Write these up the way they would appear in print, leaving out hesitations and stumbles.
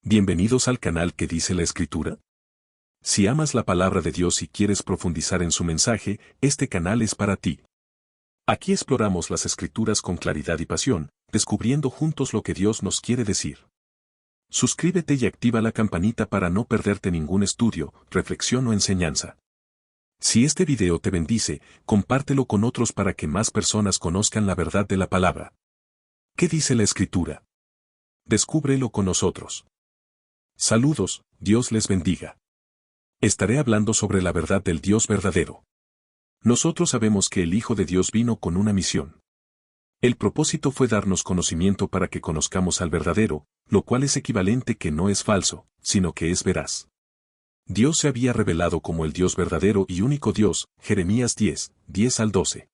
Bienvenidos al canal que dice la Escritura. Si amas la palabra de Dios y quieres profundizar en su mensaje, este canal es para ti. Aquí exploramos las Escrituras con claridad y pasión, descubriendo juntos lo que Dios nos quiere decir. Suscríbete y activa la campanita para no perderte ningún estudio, reflexión o enseñanza. Si este video te bendice, compártelo con otros para que más personas conozcan la verdad de la palabra. ¿Qué dice la Escritura? Descúbrelo con nosotros. Saludos, Dios les bendiga. Estaré hablando sobre la verdad del Dios verdadero. Nosotros sabemos que el Hijo de Dios vino con una misión. El propósito fue darnos conocimiento para que conozcamos al verdadero, lo cual es equivalente que no es falso, sino que es veraz. Dios se había revelado como el Dios verdadero y único Dios, Jeremías 10, 10 al 12.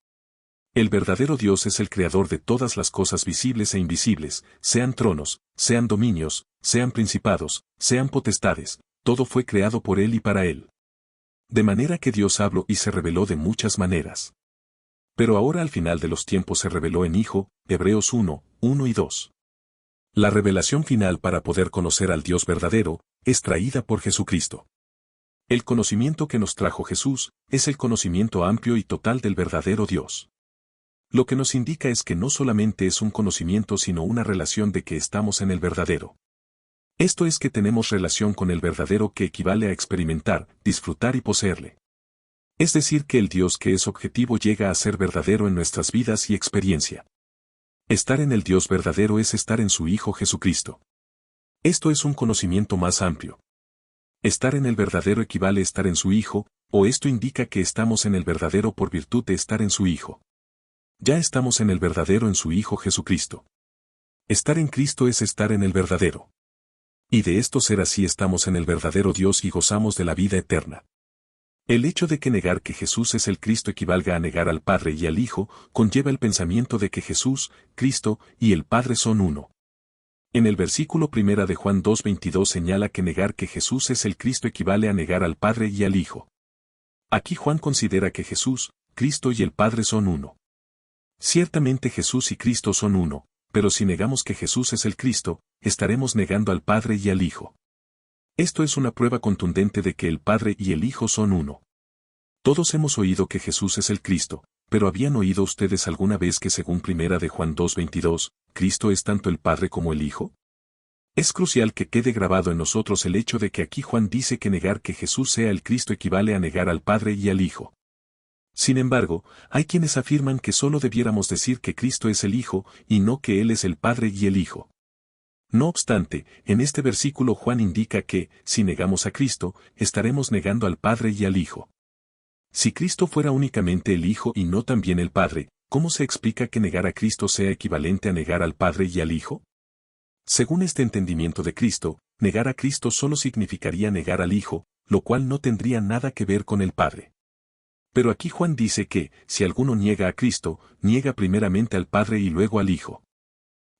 El verdadero Dios es el creador de todas las cosas visibles e invisibles, sean tronos, sean dominios, sean principados, sean potestades, todo fue creado por Él y para Él. De manera que Dios habló y se reveló de muchas maneras. Pero ahora al final de los tiempos se reveló en Hijo, Hebreos 1, 1 y 2. La revelación final para poder conocer al Dios verdadero, es traída por Jesucristo. El conocimiento que nos trajo Jesús, es el conocimiento amplio y total del verdadero Dios. Lo que nos indica es que no solamente es un conocimiento sino una relación de que estamos en el verdadero. Esto es que tenemos relación con el verdadero que equivale a experimentar, disfrutar y poseerle. Es decir que el Dios que es objetivo llega a ser verdadero en nuestras vidas y experiencia. Estar en el Dios verdadero es estar en su Hijo Jesucristo. Esto es un conocimiento más amplio. Estar en el verdadero equivale a estar en su Hijo, o esto indica que estamos en el verdadero por virtud de estar en su Hijo. Ya estamos en el verdadero en su Hijo Jesucristo. Estar en Cristo es estar en el verdadero. Y de esto ser así estamos en el verdadero Dios y gozamos de la vida eterna. El hecho de que negar que Jesús es el Cristo equivalga a negar al Padre y al Hijo, conlleva el pensamiento de que Jesús, Cristo y el Padre son uno. En el versículo 1 de Juan 2:22 señala que negar que Jesús es el Cristo equivale a negar al Padre y al Hijo. Aquí Juan considera que Jesús, Cristo y el Padre son uno. Ciertamente Jesús y Cristo son uno, pero si negamos que Jesús es el Cristo, estaremos negando al Padre y al Hijo. Esto es una prueba contundente de que el Padre y el Hijo son uno. Todos hemos oído que Jesús es el Cristo, pero ¿habían oído ustedes alguna vez que según 1 de Juan 2:22, Cristo es tanto el Padre como el Hijo? Es crucial que quede grabado en nosotros el hecho de que aquí Juan dice que negar que Jesús sea el Cristo equivale a negar al Padre y al Hijo. Sin embargo, hay quienes afirman que solo debiéramos decir que Cristo es el Hijo, y no que Él es el Padre y el Hijo. No obstante, en este versículo Juan indica que, si negamos a Cristo, estaremos negando al Padre y al Hijo. Si Cristo fuera únicamente el Hijo y no también el Padre, ¿cómo se explica que negar a Cristo sea equivalente a negar al Padre y al Hijo? Según este entendimiento de Cristo, negar a Cristo solo significaría negar al Hijo, lo cual no tendría nada que ver con el Padre. Pero aquí Juan dice que, si alguno niega a Cristo, niega primeramente al Padre y luego al Hijo.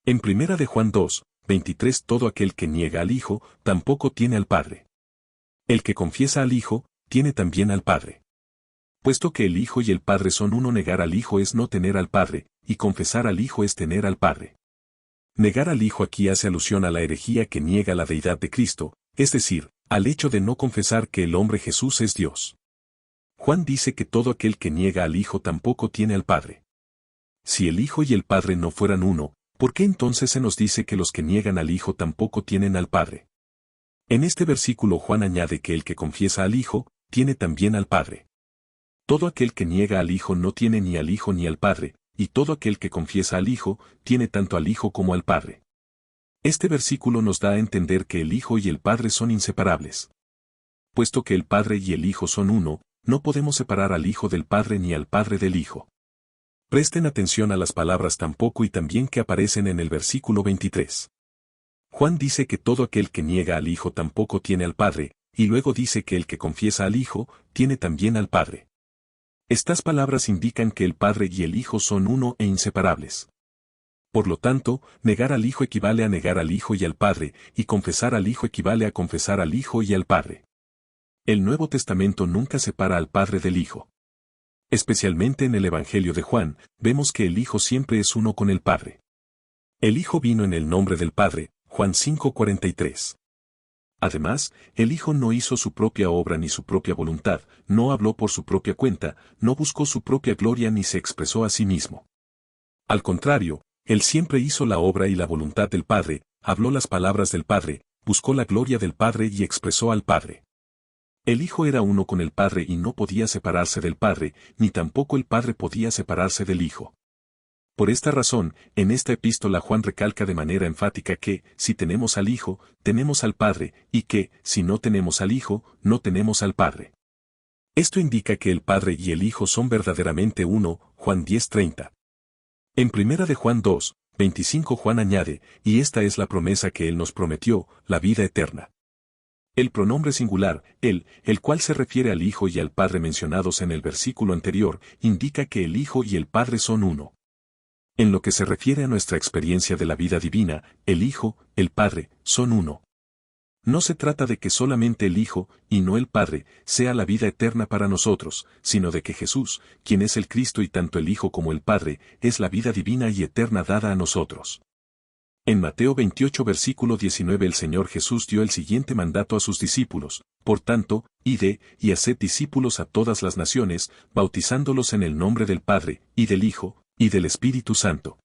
En 1 de Juan 2, 23 todo aquel que niega al Hijo, tampoco tiene al Padre. El que confiesa al Hijo, tiene también al Padre. Puesto que el Hijo y el Padre son uno, negar al Hijo es no tener al Padre, y confesar al Hijo es tener al Padre. Negar al Hijo aquí hace alusión a la herejía que niega la deidad de Cristo, es decir, al hecho de no confesar que el hombre Jesús es Dios. Juan dice que todo aquel que niega al Hijo tampoco tiene al Padre. Si el Hijo y el Padre no fueran uno, ¿por qué entonces se nos dice que los que niegan al Hijo tampoco tienen al Padre? En este versículo Juan añade que el que confiesa al Hijo, tiene también al Padre. Todo aquel que niega al Hijo no tiene ni al Hijo ni al Padre, y todo aquel que confiesa al Hijo, tiene tanto al Hijo como al Padre. Este versículo nos da a entender que el Hijo y el Padre son inseparables. Puesto que el Padre y el Hijo son uno, no podemos separar al Hijo del Padre ni al Padre del Hijo. Presten atención a las palabras tampoco y también que aparecen en el versículo 23. Juan dice que todo aquel que niega al Hijo tampoco tiene al Padre, y luego dice que el que confiesa al Hijo, tiene también al Padre. Estas palabras indican que el Padre y el Hijo son uno e inseparables. Por lo tanto, negar al Hijo equivale a negar al Hijo y al Padre, y confesar al Hijo equivale a confesar al Hijo y al Padre. El Nuevo Testamento nunca separa al Padre del Hijo. Especialmente en el Evangelio de Juan, vemos que el Hijo siempre es uno con el Padre. El Hijo vino en el nombre del Padre, Juan 5:43. Además, el Hijo no hizo su propia obra ni su propia voluntad, no habló por su propia cuenta, no buscó su propia gloria ni se expresó a sí mismo. Al contrario, Él siempre hizo la obra y la voluntad del Padre, habló las palabras del Padre, buscó la gloria del Padre y expresó al Padre. El Hijo era uno con el Padre y no podía separarse del Padre, ni tampoco el Padre podía separarse del Hijo. Por esta razón, en esta epístola Juan recalca de manera enfática que, si tenemos al Hijo, tenemos al Padre, y que, si no tenemos al Hijo, no tenemos al Padre. Esto indica que el Padre y el Hijo son verdaderamente uno, Juan 10:30. En 1 de Juan 2:25 Juan añade, y esta es la promesa que Él nos prometió, la vida eterna. El pronombre singular, el cual se refiere al Hijo y al Padre mencionados en el versículo anterior, indica que el Hijo y el Padre son uno. En lo que se refiere a nuestra experiencia de la vida divina, el Hijo, el Padre, son uno. No se trata de que solamente el Hijo, y no el Padre, sea la vida eterna para nosotros, sino de que Jesús, quien es el Cristo y tanto el Hijo como el Padre, es la vida divina y eterna dada a nosotros. En Mateo 28 versículo 19 el Señor Jesús dio el siguiente mandato a sus discípulos: por tanto, id y haced discípulos a todas las naciones, bautizándolos en el nombre del Padre, y del Hijo, y del Espíritu Santo.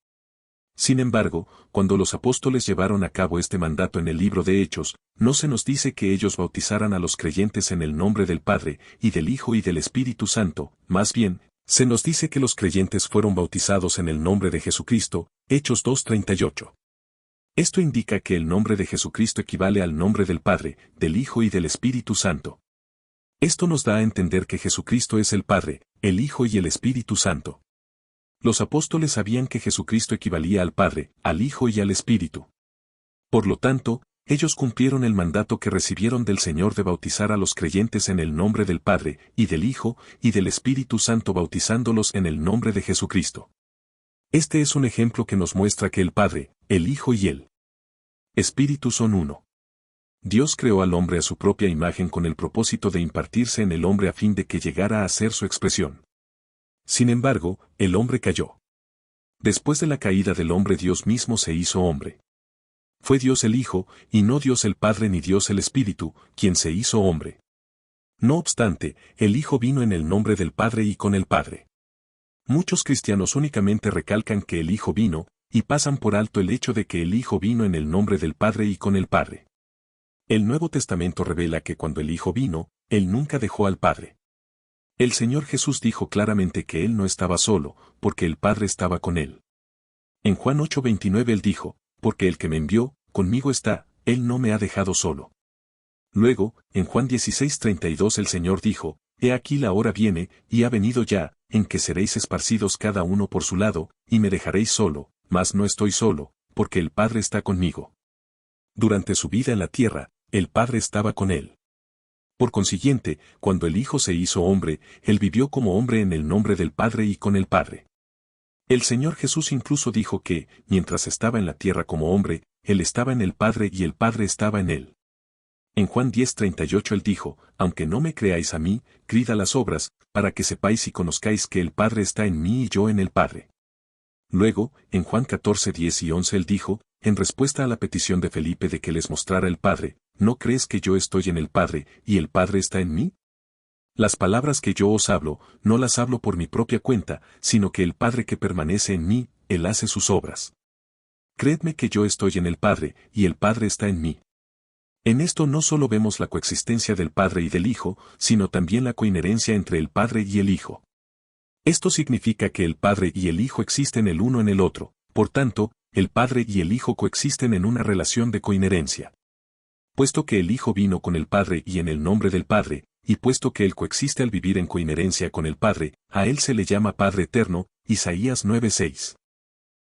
Sin embargo, cuando los apóstoles llevaron a cabo este mandato en el libro de Hechos, no se nos dice que ellos bautizaran a los creyentes en el nombre del Padre, y del Hijo y del Espíritu Santo, más bien, se nos dice que los creyentes fueron bautizados en el nombre de Jesucristo, Hechos 2:38. Esto indica que el nombre de Jesucristo equivale al nombre del Padre, del Hijo y del Espíritu Santo. Esto nos da a entender que Jesucristo es el Padre, el Hijo y el Espíritu Santo. Los apóstoles sabían que Jesucristo equivalía al Padre, al Hijo y al Espíritu. Por lo tanto, ellos cumplieron el mandato que recibieron del Señor de bautizar a los creyentes en el nombre del Padre, y del Hijo, y del Espíritu Santo bautizándolos en el nombre de Jesucristo. Este es un ejemplo que nos muestra que el Padre, el Hijo y el Espíritu son uno. Dios creó al hombre a su propia imagen con el propósito de impartirse en el hombre a fin de que llegara a ser su expresión. Sin embargo, el hombre cayó. Después de la caída del hombre, Dios mismo se hizo hombre. Fue Dios el Hijo, y no Dios el Padre ni Dios el Espíritu, quien se hizo hombre. No obstante, el Hijo vino en el nombre del Padre y con el Padre. Muchos cristianos únicamente recalcan que el Hijo vino, y pasan por alto el hecho de que el Hijo vino en el nombre del Padre y con el Padre. El Nuevo Testamento revela que cuando el Hijo vino, Él nunca dejó al Padre. El Señor Jesús dijo claramente que Él no estaba solo, porque el Padre estaba con Él. En Juan 8:29 Él dijo, porque el que me envió, conmigo está, Él no me ha dejado solo. Luego, en Juan 16:32 el Señor dijo, he aquí la hora viene, y ha venido ya, en que seréis esparcidos cada uno por su lado, y me dejaréis solo, mas no estoy solo, porque el Padre está conmigo. Durante su vida en la tierra, el Padre estaba con él. Por consiguiente, cuando el Hijo se hizo hombre, Él vivió como hombre en el nombre del Padre y con el Padre. El Señor Jesús incluso dijo que, mientras estaba en la tierra como hombre, Él estaba en el Padre y el Padre estaba en Él. En Juan 10:38 Él dijo, aunque no me creáis a mí, creed a las obras, para que sepáis y conozcáis que el Padre está en mí y yo en el Padre. Luego, en Juan 14:10 y 11 Él dijo, en respuesta a la petición de Felipe de que les mostrara el Padre, ¿no crees que yo estoy en el Padre, y el Padre está en mí? Las palabras que yo os hablo, no las hablo por mi propia cuenta, sino que el Padre que permanece en mí, Él hace sus obras. Creedme que yo estoy en el Padre, y el Padre está en mí. En esto no solo vemos la coexistencia del Padre y del Hijo, sino también la coinherencia entre el Padre y el Hijo. Esto significa que el Padre y el Hijo existen el uno en el otro, por tanto, el Padre y el Hijo coexisten en una relación de coinherencia. Puesto que el Hijo vino con el Padre y en el nombre del Padre, y puesto que Él coexiste al vivir en coinherencia con el Padre, a Él se le llama Padre Eterno, Isaías 9:6.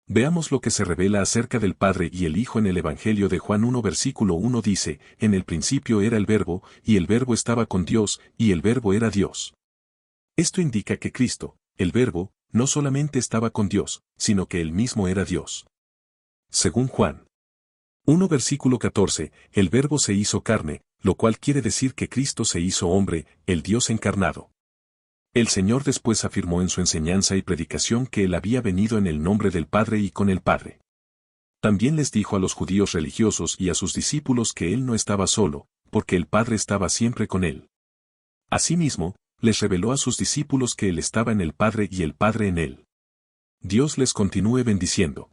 Veamos lo que se revela acerca del Padre y el Hijo en el Evangelio de Juan 1 versículo 1 dice, en el principio era el Verbo, y el Verbo estaba con Dios, y el Verbo era Dios. Esto indica que Cristo, el Verbo, no solamente estaba con Dios, sino que Él mismo era Dios. Según Juan 1 versículo 14, el Verbo se hizo carne, lo cual quiere decir que Cristo se hizo hombre, el Dios encarnado. El Señor después afirmó en su enseñanza y predicación que Él había venido en el nombre del Padre y con el Padre. También les dijo a los judíos religiosos y a sus discípulos que Él no estaba solo, porque el Padre estaba siempre con él. Asimismo, les reveló a sus discípulos que él estaba en el Padre y el Padre en él. Dios les continúe bendiciendo.